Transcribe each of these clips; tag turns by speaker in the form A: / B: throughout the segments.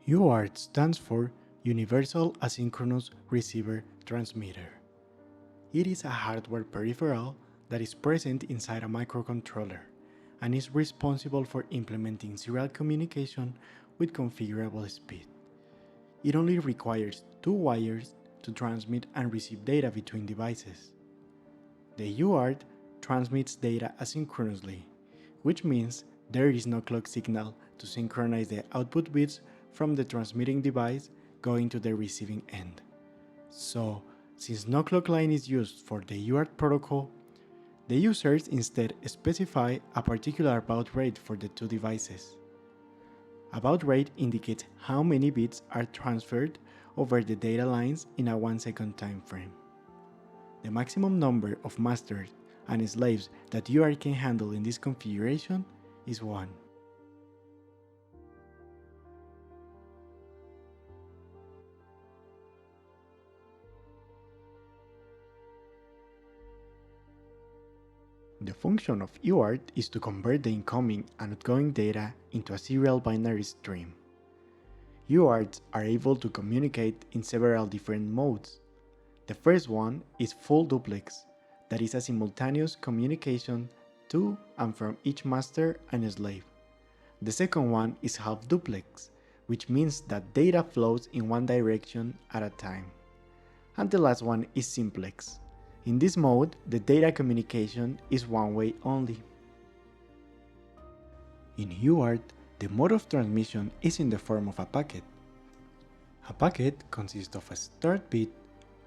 A: UART stands for Universal Asynchronous Receiver Transmitter. It is a hardware peripheral that is present inside a microcontroller and is responsible for implementing serial communication with configurable speed. It only requires two wires to transmit and receive data between devices. The UART transmits data asynchronously, which means there is no clock signal to synchronize the output bits from the transmitting device going to the receiving end. So, since no clock line is used for the UART protocol, the users instead specify a particular baud rate for the two devices. A baud rate indicates how many bits are transferred over the data lines in a 1-second time frame. The maximum number of masters and slaves that UART can handle in this configuration is 1. The function of UART is to convert the incoming and outgoing data into a serial binary stream. UARTs are able to communicate in several different modes. The first one is full duplex, that is a simultaneous communication to and from each master and slave. The second one is half duplex, which means that data flows in one direction at a time. And the last one is simplex. In this mode, the data communication is one-way only. In UART, the mode of transmission is in the form of a packet. A packet consists of a start bit,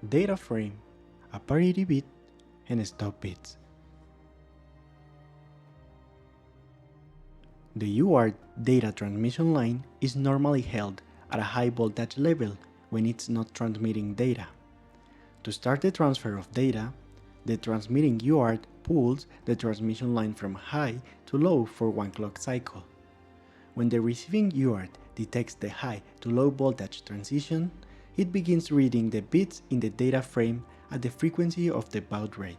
A: data frame, a parity bit, and stop bits. The UART data transmission line is normally held at a high voltage level when it's not transmitting data. To start the transfer of data, the transmitting UART pulls the transmission line from high to low for one clock cycle. When the receiving UART detects the high to low voltage transition, it begins reading the bits in the data frame at the frequency of the baud rate.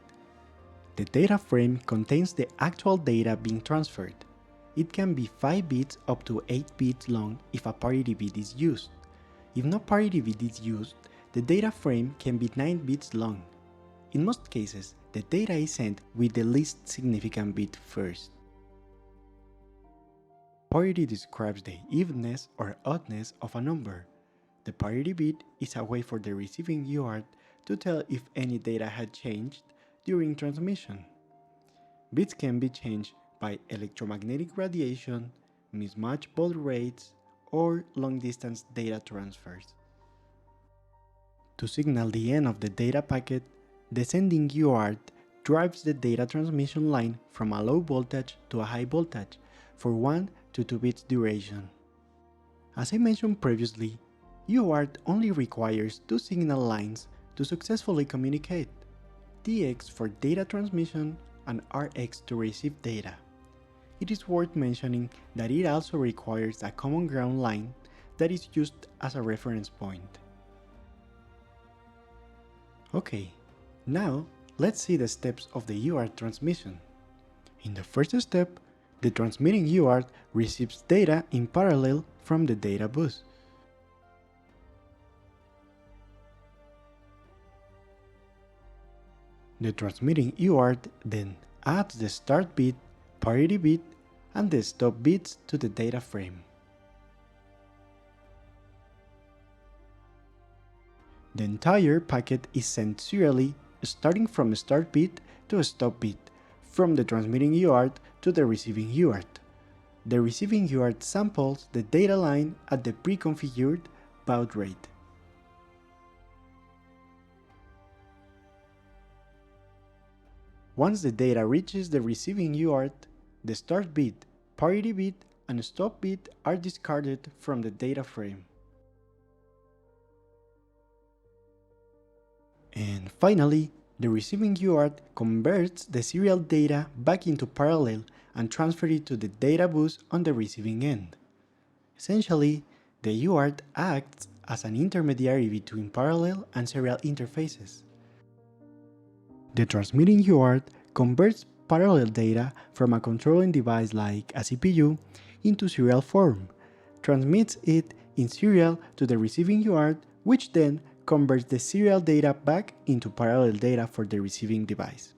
A: The data frame contains the actual data being transferred. It can be 5 bits up to 8 bits long if a parity bit is used. If no parity bit is used, the data frame can be 9 bits long. In most cases, the data is sent with the least significant bit first. Parity describes the evenness or oddness of a number. The parity bit is a way for the receiving UART to tell if any data had changed during transmission. Bits can be changed by electromagnetic radiation, mismatched baud rates, or long-distance data transfers. To signal the end of the data packet, the sending UART drives the data transmission line from a low voltage to a high voltage for 1 to 2 bits duration. As I mentioned previously, UART only requires two signal lines to successfully communicate, TX for data transmission and RX to receive data. It is worth mentioning that it also requires a common ground line that is used as a reference point. Okay, now let's see the steps of the UART transmission. In the first step, the transmitting UART receives data in parallel from the data bus. The transmitting UART then adds the start bit, parity bit, and the stop bits to the data frame. The entire packet is sent serially, starting from a start bit to a stop bit, from the transmitting UART to the receiving UART. The receiving UART samples the data line at the pre-configured baud rate. Once the data reaches the receiving UART, the start bit, parity bit, and stop bit are discarded from the data frame. And finally, the receiving UART converts the serial data back into parallel and transfers it to the data bus on the receiving end. Essentially, the UART acts as an intermediary between parallel and serial interfaces. The transmitting UART converts parallel data from a controlling device like a CPU into serial form, transmits it in serial to the receiving UART, which then converts the serial data back into parallel data for the receiving device.